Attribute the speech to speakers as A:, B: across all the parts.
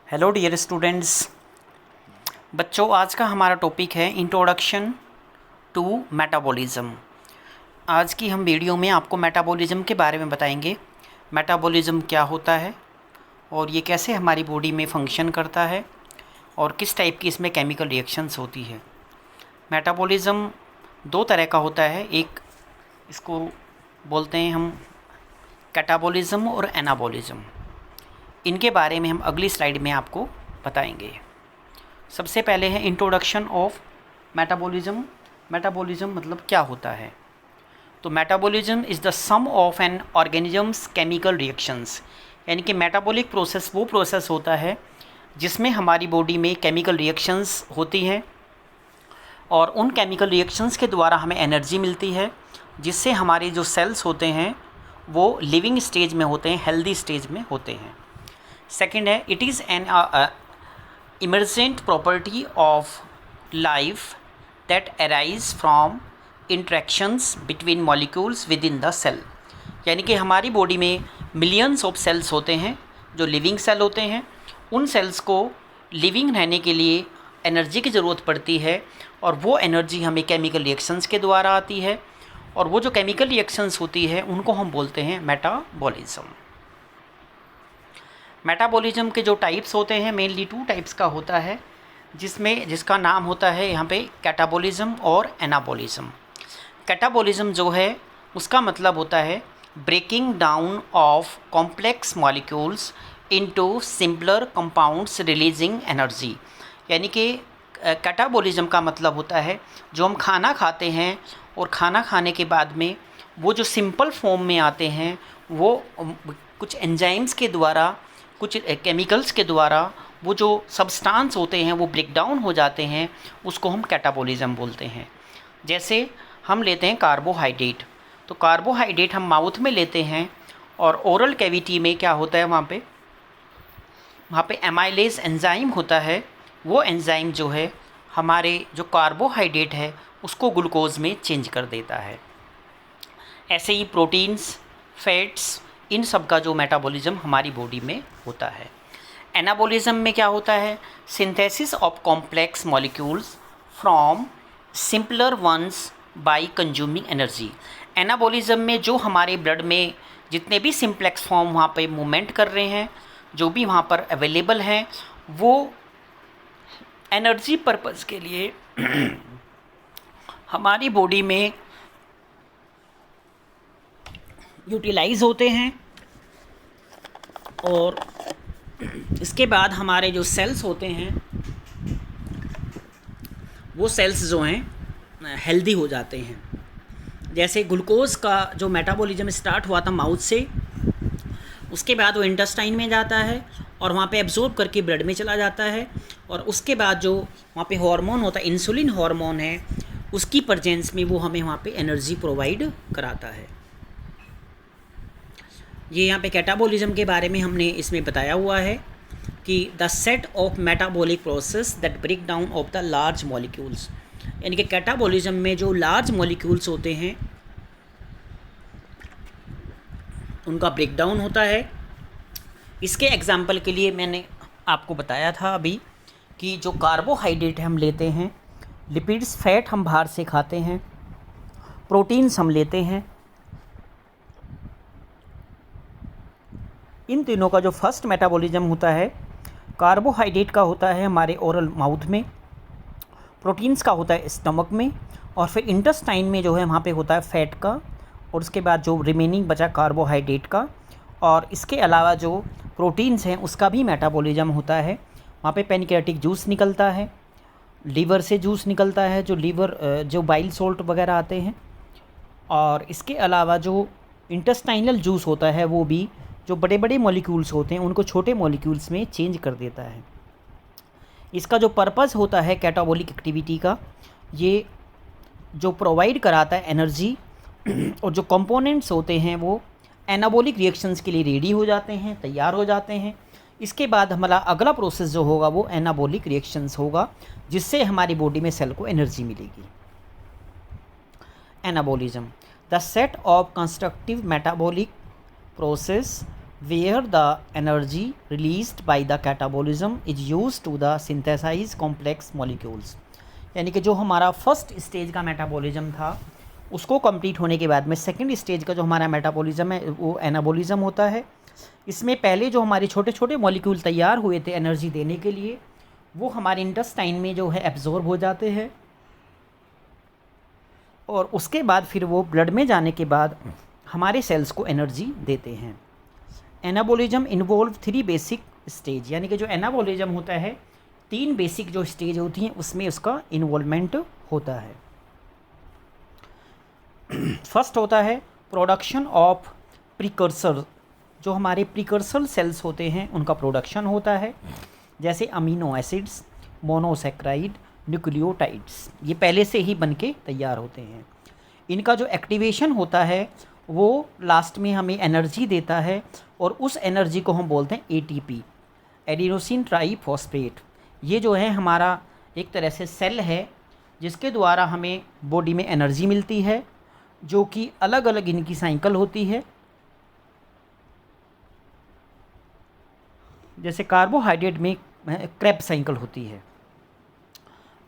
A: Hello dear students. बच्चों, आज का हमारा टॉपिक है इंट्रोडक्शन टू मेटाबॉलिज्म। आज की हम वीडियो में आपको मेटाबॉलिज्म के बारे में बताएंगे। मेटाबॉलिज्म क्या होता है और ये कैसे हमारी बॉडी में फंक्शन करता है और किस टाइप की इसमें केमिकल रिएक्शंस होती है। मेटाबॉलिज्म दो तरह का होता है, एक इसको बोलते हैं हम कैटाबॉलिज्म और एनाबॉलिज्म। इनके बारे में हम अगली स्लाइड में आपको बताएंगे। सबसे पहले है इंट्रोडक्शन ऑफ मेटाबॉलिज्म। मेटाबॉलिज्म मतलब क्या होता है? तो metabolism is the sum of an organisms chemical reactions, यानी कि मेटाबॉलिक प्रोसेस वो प्रोसेस होता है जिसमें हमारी बॉडी में केमिकल रिएक्शंस होती हैं और उन केमिकल रिएक्शंस के द्वारा हमें एनर्जी मिलती है, जिससे हमारे जो सेल्स होते हैं वो लिविंग स्टेज में होते हैं, हेल्दी स्टेज में होते हैं। सेकेंड है, it is an emergent property of life that arise from interactions between molecules within the cell, यानी कि हमारी बॉडी में मिलियंस ऑफ सेल्स होते हैं जो लिविंग सेल होते हैं। उन सेल्स को लिविंग रहने के लिए एनर्जी की ज़रूरत पड़ती है और वो एनर्जी हमें केमिकल रिएक्शंस के द्वारा आती है, और वो जो केमिकल रिएक्शंस होती है उनको हम बोलते हैं मेटाबॉलिज्म। मेटाबॉलिज्म के जो टाइप्स होते हैं मेनली टू टाइप्स का होता है, जिसका नाम होता है यहाँ पे कैटाबॉलिज्म और एनाबॉलिज्म। कैटाबॉलिज्म जो है उसका मतलब होता है breaking down of complex molecules into simpler compounds releasing energy, यानी कि कैटाबॉलिज्म का मतलब होता है जो हम खाना खाते हैं और खाना खाने के बाद में वो जो सिंपल फॉर्म में आते हैं वो कुछ एंजाइम्स के द्वारा, कुछ केमिकल्स के द्वारा वो जो सब्सटेंस होते हैं वो ब्रेक डाउन हो जाते हैं, उसको हम कैटाबॉलिज्म बोलते हैं। जैसे हम लेते हैं कार्बोहाइड्रेट, तो कार्बोहाइड्रेट हम माउथ में लेते हैं और ओरल कैविटी में क्या होता है, वहाँ पे एमाइलेज एंजाइम होता है। वो एंजाइम जो है हमारे जो कार्बोहाइड्रेट है उसको ग्लूकोज में चेंज कर देता है। ऐसे ही प्रोटीन्स, फैट्स, इन सब का जो मेटाबॉलिज्म हमारी बॉडी में होता है। एनाबॉलिज्म में क्या होता है? Synthesis of complex molecules from simpler ones by consuming energy. Anabolism में जो हमारे ब्लड में जितने भी सिंप्लेक्स फॉर्म वहाँ पे मूवमेंट कर रहे हैं, जो भी वहाँ पर अवेलेबल हैं, वो एनर्जी पर्पज़ के लिए हमारी बॉडी में यूटिलाइज होते हैं। और इसके बाद हमारे जो सेल्स होते हैं वो सेल्स जो हैं हेल्दी हो जाते हैं। जैसे ग्लूकोज का जो मेटाबॉलिज्म स्टार्ट हुआ था माउथ से, उसके बाद वो इंटेस्टाइन में जाता है और वहाँ पे एब्जॉर्ब करके ब्लड में चला जाता है, और उसके बाद जो वहाँ पे हार्मोन होता है, इंसुलिन हार्मोन है, उसकी प्रेजेंस में वो हमें वहाँ पे एनर्जी प्रोवाइड कराता है। ये यहाँ पे कैटाबॉलिज्म के बारे में हमने इसमें बताया हुआ है कि the set of metabolic process that break down of the large molecules, यानी कि कैटाबॉलिज्म में जो लार्ज मॉलिक्यूल्स होते हैं उनका ब्रेक डाउन होता है। इसके एग्जाम्पल के लिए मैंने आपको बताया था अभी कि जो कार्बोहाइड्रेट हम लेते हैं, लिपिड्स, फैट हम बाहर से खाते हैं, प्रोटीन्स हम लेते हैं, इन तीनों का जो फर्स्ट मेटाबॉलिज्म होता है कार्बोहाइड्रेट का होता है हमारे ओरल माउथ में, प्रोटीन्स का होता है स्टमक में, और फिर इंटेस्टाइन में जो है वहाँ पे होता है फैट का, और उसके बाद जो रिमेनिंग बचा कार्बोहाइड्रेट का। और इसके अलावा जो प्रोटीन्स हैं उसका भी मेटाबॉलिज्म होता है। वहाँ पे पैनक्रियाटिक जूस निकलता है, लीवर से जूस निकलता है, जो बाइल सोल्ट वगैरह आते हैं, और इसके अलावा जो इंटेस्टाइनल जूस होता है वो भी जो बड़े बड़े मॉलिक्यूल्स होते हैं उनको छोटे मॉलिक्यूल्स में चेंज कर देता है। इसका जो पर्पस होता है कैटाबॉलिक एक्टिविटी का, ये जो प्रोवाइड कराता है एनर्जी, और जो कंपोनेंट्स होते हैं वो एनाबॉलिक रिएक्शंस के लिए रेडी हो जाते हैं, तैयार हो जाते हैं। इसके बाद हमारा अगला प्रोसेस जो होगा वो एनाबॉलिक रिएक्शंस होगा, जिससे हमारी बॉडी में सेल को एनर्जी मिलेगी। Anabolism, the set of constructive metabolic process where the energy released by the catabolism is used to the synthesize complex molecules। यानी कि जो हमारा फर्स्ट स्टेज का मेटाबॉलिज्म था उसको कंप्लीट होने के बाद में सेकंड स्टेज का जो हमारा मेटाबॉलिज्म है वो एनाबॉलिज्म होता है। इसमें पहले जो हमारे छोटे छोटे मॉलिक्यूल तैयार हुए थे एनर्जी देने के लिए वो हमारे इंटेस्टाइन में जो है एब्जॉर्ब हो जाते हैं और उसके बाद फिर वो ब्लड में जाने के बाद हमारे सेल्स को एनर्जी देते हैं। एनाबॉलिज्म इन्वॉल्व 3 बेसिक स्टेज, यानी कि जो एनाबॉलिज्म होता है 3 बेसिक जो स्टेज होती हैं उसमें उसका इन्वॉल्वमेंट होता है। फर्स्ट होता है प्रोडक्शन ऑफ प्रिकर्सर, जो हमारे प्रिकर्सर सेल्स होते हैं उनका प्रोडक्शन होता है, जैसे अमीनो एसिड्स, मोनोसेक्राइड, न्यूक्लियोटाइड्स, ये पहले से ही बन के तैयार होते हैं। इनका जो एक्टिवेशन होता है वो लास्ट में हमें एनर्जी देता है और उस एनर्जी को हम बोलते हैं एटीपी, एडिनोसिन ट्राईफॉस्फेट। ये जो है हमारा एक तरह से सेल है जिसके द्वारा हमें बॉडी में एनर्जी मिलती है, जो कि अलग अलग इनकी साइकिल होती है। जैसे कार्बोहाइड्रेट में क्रेब साइकिल होती है।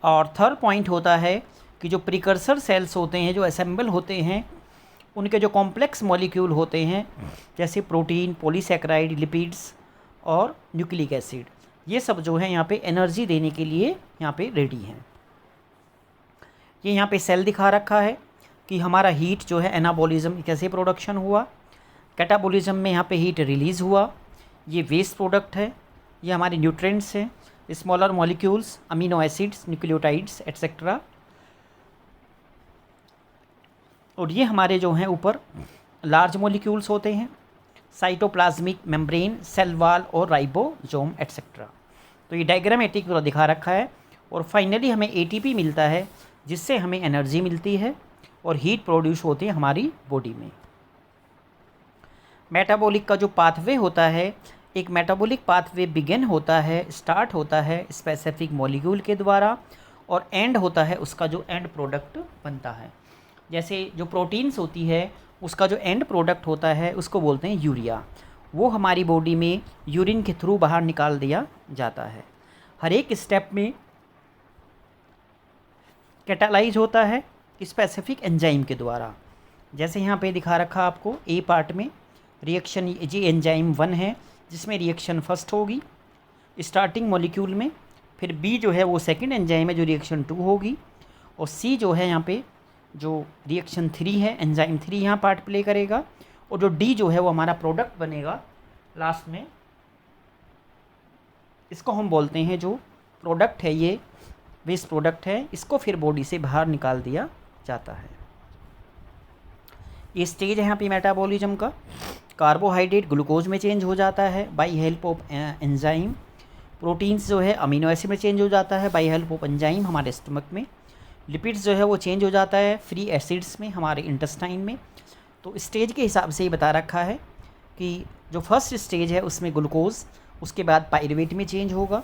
A: और थर्ड पॉइंट होता है कि जो प्रिकर्सर सेल्स होते हैं जो असेंबल होते हैं उनके जो कॉम्प्लेक्स मॉलिक्यूल होते हैं जैसे प्रोटीन, पॉलीसैकेराइड, लिपिड्स और न्यूक्लिक एसिड, ये सब जो है यहाँ पे एनर्जी देने के लिए यहाँ पे रेडी हैं। ये यहाँ पे सेल दिखा रखा है कि हमारा हीट जो है एनाबॉलिज्म कैसे प्रोडक्शन हुआ, कैटाबॉलिज्म में यहाँ पे हीट रिलीज़ हुआ, ये वेस्ट प्रोडक्ट है, ये हमारे न्यूट्रिएंट्स हैं, smaller molecules, amino acids, nucleotides etcetera, और ये हमारे जो हैं ऊपर लार्ज मॉलिक्यूल्स होते हैं, साइटोप्लाज्मिक मेम्ब्रेन, सेल वॉल और राइबोसोम एट्सेट्रा। तो ये डायग्रामेटिक पूरा दिखा रखा है। और फाइनली हमें एटीपी मिलता है जिससे हमें एनर्जी मिलती है और हीट प्रोड्यूस होती है हमारी बॉडी में। मेटाबॉलिक का जो पाथवे होता है, एक मेटाबॉलिक पाथवे बिगिन होता है, स्टार्ट होता है स्पेसिफिक मॉलिक्यूल के द्वारा और एंड होता है उसका जो एंड प्रोडक्ट बनता है। जैसे जो प्रोटीन्स होती है उसका जो एंड प्रोडक्ट होता है उसको बोलते हैं यूरिया, वो हमारी बॉडी में यूरिन के थ्रू बाहर निकाल दिया जाता है। हर एक स्टेप में कैटालाइज होता है स्पेसिफिक एंजाइम के द्वारा। जैसे यहाँ पे दिखा रखा आपको ए पार्ट में रिएक्शन, ये एंजाइम 1 है जिसमें रिएक्शन फर्स्ट होगी स्टार्टिंग मॉलिक्यूल में, फिर बी जो है वो सेकंड एंजाइम है जो रिएक्शन 2 होगी, और सी जो है यहाँ पे जो रिएक्शन 3 है एंजाइम 3 यहाँ पार्ट प्ले करेगा, और जो डी जो है वो हमारा प्रोडक्ट बनेगा लास्ट में। इसको हम बोलते हैं जो प्रोडक्ट है ये वेस्ट प्रोडक्ट है, इसको फिर बॉडी से बाहर निकाल दिया जाता है। ये स्टेज है यहाँ पे मेटाबॉलिज्म का। कार्बोहाइड्रेट ग्लूकोज में चेंज हो जाता है by help of enzyme, proteins जो है अमीनो एसिड में चेंज हो जाता है बाय हेल्प ऑफ एंजाइम हमारे स्टमक में, लिपिड्स जो है वो चेंज हो जाता है फ्री एसिड्स में हमारे इंटेस्टाइन में। तो स्टेज के हिसाब से ही बता रखा है कि जो फर्स्ट स्टेज है उसमें ग्लूकोज, उसके बाद पायरुवेट में चेंज होगा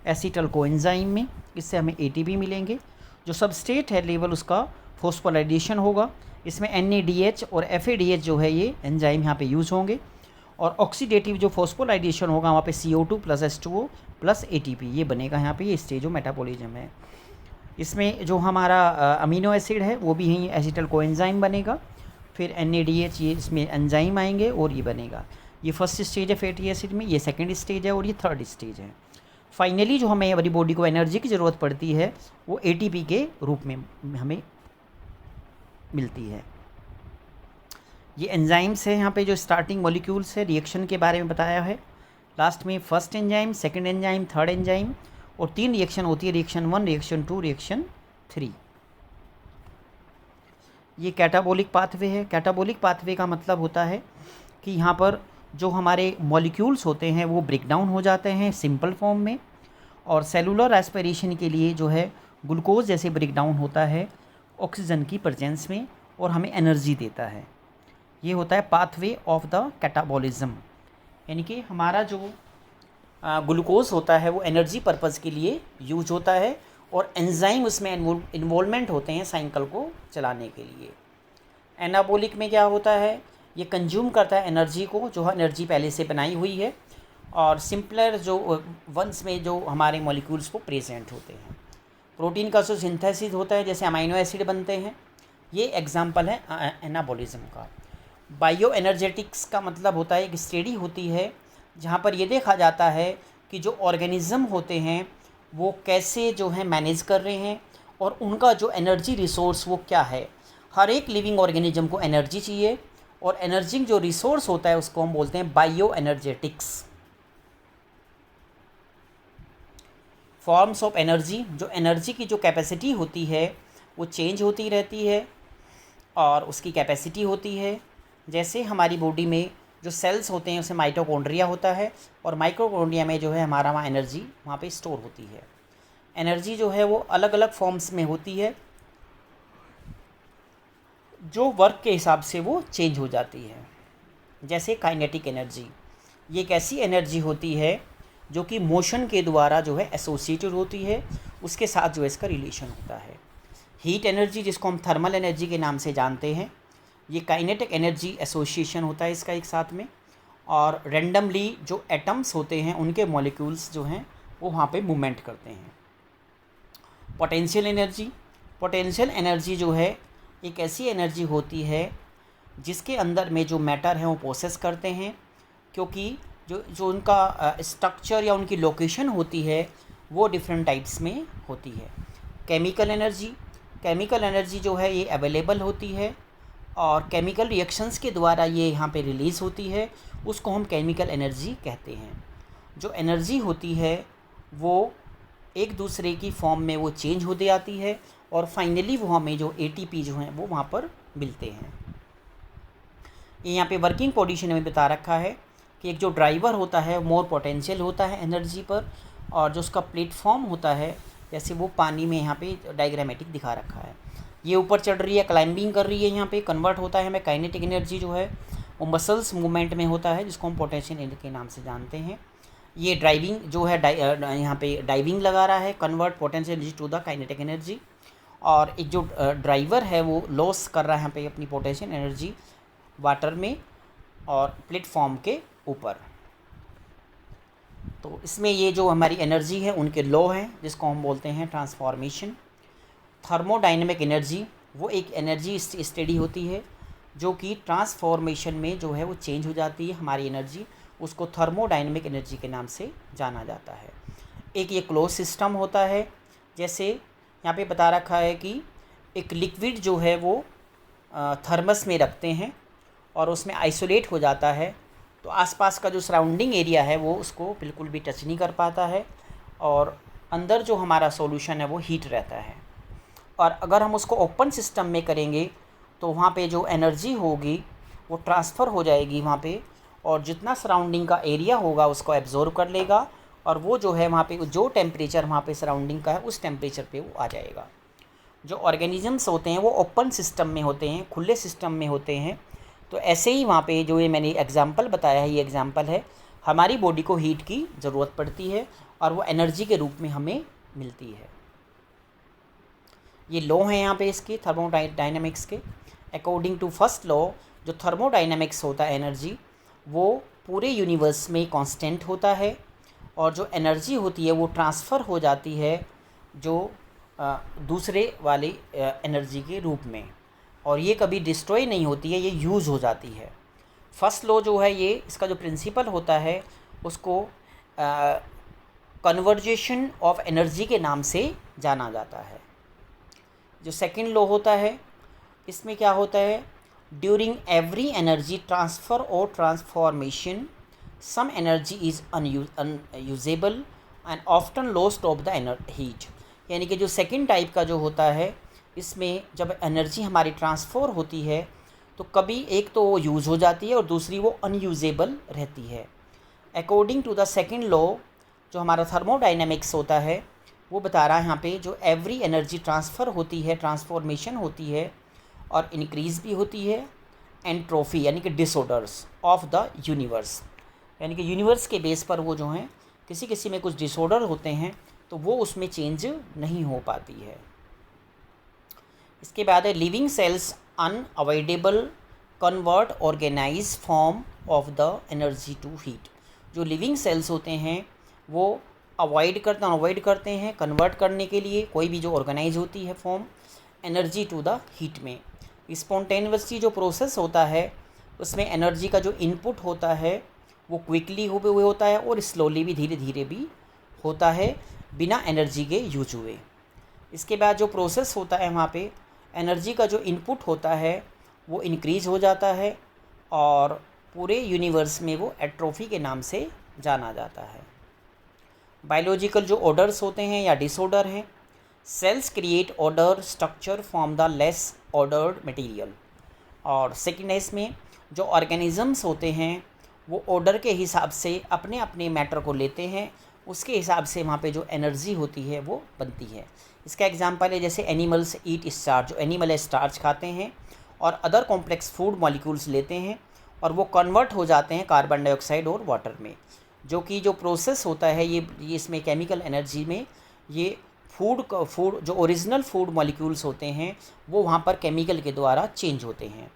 A: एसिटल कोएंजाइम में, इससे हमें एटीपी मिलेंगे। जो सबस्ट्रेट है लेवल उसका फॉस्फोराइलेशन होगा, इसमें NADH और FADH जो है ये एंजाइम यहाँ पे यूज़ होंगे, और ऑक्सीडेटिव जो फॉस्फोराइलेशन होगा वहाँ पे CO2 + H2O + ATP ये बनेगा यहाँ पे। ये स्टेज ऑफ मेटाबॉलिज्म है। इसमें जो हमारा अमीनो एसिड है वो भी यही एसिटल कोएंजाइम बनेगा, फिर NADH ये इसमें एंजाइम आएंगे और ये बनेगा। ये फर्स्ट स्टेज है फैटी एसिड में, ये सेकेंड स्टेज है और ये थर्ड स्टेज है। फाइनली जो हमें हमारी बॉडी को एनर्जी की ज़रूरत पड़ती है वो ATP के रूप में हमें मिलती है। ये एंजाइम्स है यहाँ पे जो स्टार्टिंग मॉलिक्यूल्स है, रिएक्शन के बारे में बताया है। लास्ट में first enzyme, second enzyme, third enzyme, और 3 रिएक्शन होती है, रिएक्शन 1, रिएक्शन 2, रिएक्शन 3। ये कैटाबॉलिक पाथवे है। कैटाबॉलिक पाथवे का मतलब होता है कि यहाँ पर जो हमारे मॉलिक्यूल्स होते हैं वो ब्रेक डाउन हो जाते हैं सिंपल फॉर्म में, और सेलुलर रेस्पिरेशन के लिए जो है ग्लूकोज जैसे ब्रेक डाउन होता है ऑक्सीजन की प्रेजेंस में और हमें एनर्जी देता है। ये होता है पाथवे ऑफ द कैटाबॉलिज्म, यानी कि हमारा जो ग्लूकोज होता है वो एनर्जी पर्पज़ के लिए यूज होता है और एंजाइम उसमें इन्वॉल्वमेंट होते हैं साइकिल को चलाने के लिए। एनाबॉलिक में क्या होता है ये कंज्यूम करता है एनर्जी को, जो है एनर्जी पहले से बनाई हुई है, और सिंपलर जो वंस में जो हमारे मॉलिक्यूल्स वो प्रेजेंट होते हैं। प्रोटीन का जो सिंथेसिस होता है, जैसे अमाइनो एसिड बनते हैं, ये एग्जांपल है एनाबॉलिज्म का। बायो एनर्जेटिक्स का मतलब होता है एक स्टडी होती है जहाँ पर ये देखा जाता है कि जो ऑर्गेनिज्म होते हैं वो कैसे जो है मैनेज कर रहे हैं, और उनका जो एनर्जी रिसोर्स वो क्या है। हर एक लिविंग ऑर्गेनिज्म को एनर्जी चाहिए, और एनर्जी जो रिसोर्स होता है उसको हम बोलते हैं bio energetics. Forms of energy, जो एनर्जी की जो कैपेसिटी होती है वो चेंज होती रहती है, और उसकी कैपेसिटी होती है। जैसे हमारी बॉडी में जो सेल्स होते हैं उसे माइटोकॉन्ड्रिया होता है, और माइटोकॉन्ड्रिया में जो है हमारा वहाँ एनर्जी वहाँ पे स्टोर होती है। एनर्जी जो है वो अलग अलग फॉर्म्स में होती है, जो वर्क के हिसाब से वो चेंज हो जाती है। जैसे काइनेटिक एनर्जी, ये एक ऐसी एनर्जी होती है जो कि मोशन के द्वारा जो है एसोसिएटेड होती है, उसके साथ जो है इसका रिलेशन होता है। हीट एनर्जी, जिसको हम थर्मल एनर्जी के नाम से जानते हैं, ये काइनेटिक एनर्जी एसोसिएशन होता है इसका एक साथ में, और रैंडमली जो एटम्स होते हैं उनके मॉलिक्यूल्स जो हैं वो वहाँ पे मूवमेंट करते हैं। पोटेंशियल एनर्जी, पोटेंशियल एनर्जी जो है एक ऐसी एनर्जी होती है जिसके अंदर में जो मैटर है वो प्रोसेस करते हैं, क्योंकि जो उनका स्ट्रक्चर या उनकी लोकेशन होती है वो डिफरेंट टाइप्स में होती है। केमिकल एनर्जी, केमिकल एनर्जी जो है ये अवेलेबल होती है, और केमिकल रिएक्शंस के द्वारा ये यहाँ पे रिलीज़ होती है, उसको हम केमिकल एनर्जी कहते हैं। जो एनर्जी होती है वो एक दूसरे की फॉर्म में वो चेंज होती आती है, और फाइनली वो हमें जो एटीपी जो हैं वो वहाँ पर मिलते हैं। ये यहाँ पे वर्किंग पोजीशन में बता रखा है कि एक जो ड्राइवर होता है मोर पोटेंशियल होता है एनर्जी पर, और जो उसका प्लेटफॉर्म होता है जैसे वो पानी में यहाँ पे डायग्रामेटिक दिखा रखा है। ये ऊपर चढ़ रही है, क्लाइंबिंग कर रही है, यहाँ पे कन्वर्ट होता है हमें काइनेटिक एनर्जी जो है वो मसल्स मूवमेंट में होता है, जिसको हम पोटेंशियल एनर्जी के नाम से जानते हैं। ये ड्राइविंग जो है यहाँ पे डाइविंग लगा रहा है, convert potential energy to the kinetic energy. और एक जो ड्राइवर है वो लॉस कर रहा है यहाँ पे अपनी पोटेंशियल एनर्जी वाटर में और प्लेटफॉर्म के ऊपर। तो इसमें ये जो हमारी एनर्जी है उनके लॉ हैं, जिसको हम बोलते हैं ट्रांसफॉर्मेशन। थर्मोडाइनमिक एनर्जी, वो एक एनर्जी स्टडी होती है जो कि ट्रांसफॉर्मेशन में जो है वो चेंज हो जाती है हमारी एनर्जी, उसको थर्मोडाइनमिक एनर्जी के नाम से जाना जाता है। एक ये क्लोज सिस्टम होता है, जैसे यहाँ पे बता रखा है कि एक लिक्विड जो है वो थर्मस में रखते हैं और उसमें आइसोलेट हो जाता है, तो आसपास का जो सराउंडिंग एरिया है वो उसको बिल्कुल भी टच नहीं कर पाता है, और अंदर जो हमारा सॉल्यूशन है वो हीट रहता है। और अगर हम उसको ओपन सिस्टम में करेंगे तो वहाँ पे जो एनर्जी होगी वो ट्रांसफ़र हो जाएगी वहाँ पे, और जितना सराउंडिंग का एरिया होगा उसको एब्जॉर्ब कर लेगा, और वो जो है वहाँ पे जो टेम्परेचर वहाँ पे सराउंडिंग का है उस टेम्परेचर पे वो आ जाएगा। जो ऑर्गेनिजम्स होते हैं वो ओपन सिस्टम में होते हैं, खुले सिस्टम में होते हैं। तो ऐसे ही वहाँ पे जो ये मैंने एग्जांपल बताया है, ये एग्जांपल है हमारी बॉडी को हीट की ज़रूरत पड़ती है और वो एनर्जी के रूप में हमें मिलती है। ये लॉ हैं यहाँ पे इसके थर्मोडाइनमिक्स के। अकॉर्डिंग टू फर्स्ट लॉ, जो थर्मोडाइनमिक्स होता है एनर्जी, वो पूरे यूनिवर्स में कांस्टेंट होता है, और जो एनर्जी होती है वो ट्रांसफ़र हो जाती है जो दूसरे वाली एनर्जी के रूप में, और ये कभी डिस्ट्रॉय नहीं होती है, ये यूज़ हो जाती है। फर्स्ट लॉ जो है ये इसका जो प्रिंसिपल होता है उसको कन्वर्जेशन ऑफ एनर्जी के नाम से जाना जाता है। जो सेकंड लॉ होता है इसमें क्या होता है, ड्यूरिंग एवरी एनर्जी ट्रांसफ़र और transformation some energy is unusable and often lost of the heat. यानी कि जो सेकंड टाइप का जो होता है इसमें जब एनर्जी हमारी ट्रांसफ़र होती है तो कभी एक तो वो यूज़ हो जाती है और दूसरी वो अनयूजेबल रहती है। According to the second law, जो हमारा थर्मोडाइनमिक्स होता है वो बता रहा है यहाँ पे जो एवरी एनर्जी ट्रांसफ़र होती है, ट्रांसफॉर्मेशन होती है और इंक्रीज़ भी होती है, एंट्रोफी यानी कि डिसऑर्डर्स ऑफ द यूनिवर्स, यानी कि यूनिवर्स के बेस पर वो जो हैं किसी किसी में कुछ डिसऑर्डर होते हैं तो वो उसमें चेंज नहीं हो पाती है। इसके बाद है living cells unavoidable convert organize form of the energy to heat. जो लिविंग सेल्स होते हैं वो अवॉइड करते हैं कन्वर्ट करने के लिए कोई भी जो ऑर्गेनाइज होती है form energy to the heat में। स्पॉन्टेनियसली जो प्रोसेस होता है उसमें एनर्जी का जो इनपुट होता है वो क्विकली हुए होता है और स्लोली भी धीरे धीरे भी होता है बिना एनर्जी के यूज हुए। इसके बाद जो प्रोसेस होता है वहाँ पे एनर्जी का जो इनपुट होता है वो इंक्रीज हो जाता है और पूरे यूनिवर्स में वो एट्रोफी के नाम से जाना जाता है। बायोलॉजिकल जो ऑर्डर्स होते हैं या डिसऑर्डर हैं, cells create order structure from the less ordered material. और सेकेंड है इसमें जो ऑर्गेनिजम्स होते हैं वो ऑर्डर के हिसाब से अपने अपने मैटर को लेते हैं, उसके हिसाब से वहाँ पे जो एनर्जी होती है वो बनती है। इसका एग्जांपल है जैसे एनिमल्स ईट स्टार्च, जो एनिमल है स्टार्च खाते हैं और अदर कॉम्प्लेक्स फूड मॉलिक्यूल्स लेते हैं और वो कन्वर्ट हो जाते हैं कार्बन डाइऑक्साइड और वाटर में। जो कि जो प्रोसेस होता है ये इसमें केमिकल एनर्जी में ये फूड जो ओरिजिनल फूड मॉलिक्यूल्स होते हैं वो वहाँ पर केमिकल के द्वारा चेंज होते हैं।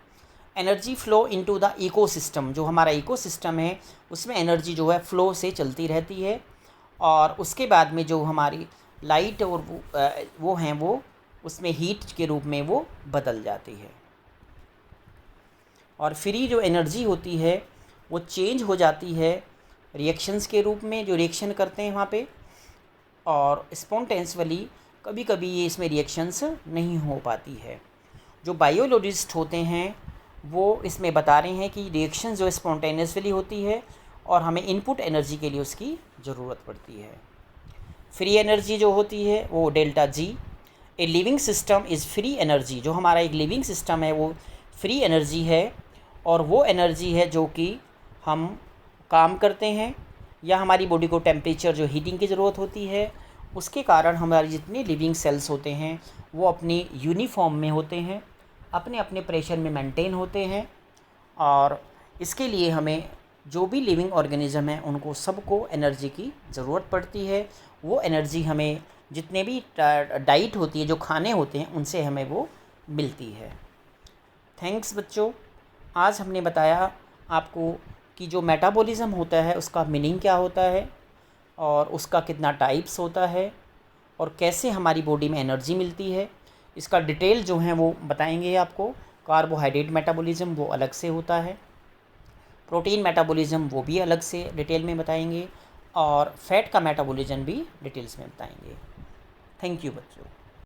A: Energy flow into the ecosystem, जो हमारा इकोसिस्टम है उसमें एनर्जी जो है फ्लो से चलती रहती है और उसके बाद में जो हमारी लाइट और वो हैं वो उसमें हीट के रूप में वो बदल जाती है। और फ्री जो एनर्जी होती है वो चेंज हो जाती है रिएक्शंस के रूप में, जो रिएक्शन करते हैं वहाँ पे, और स्पॉन्टेनियसली कभी कभी ये इसमें रिएक्शंस नहीं हो पाती है। जो बायोलॉजिस्ट होते हैं वो इसमें बता रहे हैं कि रिएक्शन जो स्पॉन्टेनियसली होती है और हमें इनपुट एनर्जी के लिए उसकी ज़रूरत पड़ती है। फ्री एनर्जी जो होती है वो delta G. A living system is free energy, जो हमारा एक लिविंग सिस्टम है वो फ्री एनर्जी है और वो एनर्जी है जो कि हम काम करते हैं या हमारी बॉडी को टेम्परेचर जो हीटिंग की ज़रूरत होती है उसके कारण हमारी जितने लिविंग सेल्स होते हैं वो अपनी यूनिफॉर्म में होते हैं, अपने अपने प्रेशर में मेंटेन होते हैं। और इसके लिए हमें जो भी लिविंग ऑर्गेनिज़म है उनको सबको एनर्जी की ज़रूरत पड़ती है। वो एनर्जी हमें जितने भी डाइट होती है, जो खाने होते हैं, उनसे हमें वो मिलती है। थैंक्स बच्चों, आज हमने बताया आपको कि जो मेटाबॉलिज़्म होता है उसका मीनिंग क्या होता है और उसका कितना टाइप्स होता है और कैसे हमारी बॉडी में एनर्जी मिलती है। इसका डिटेल जो है वो बताएंगे आपको। कार्बोहाइड्रेट मेटाबॉलिज़्म वो अलग से होता है, प्रोटीन मेटाबॉलिज़्म वो भी अलग से डिटेल में बताएंगे और फैट का मेटाबॉलिज़्म भी डिटेल्स में बताएंगे। थैंक यू बच्चों।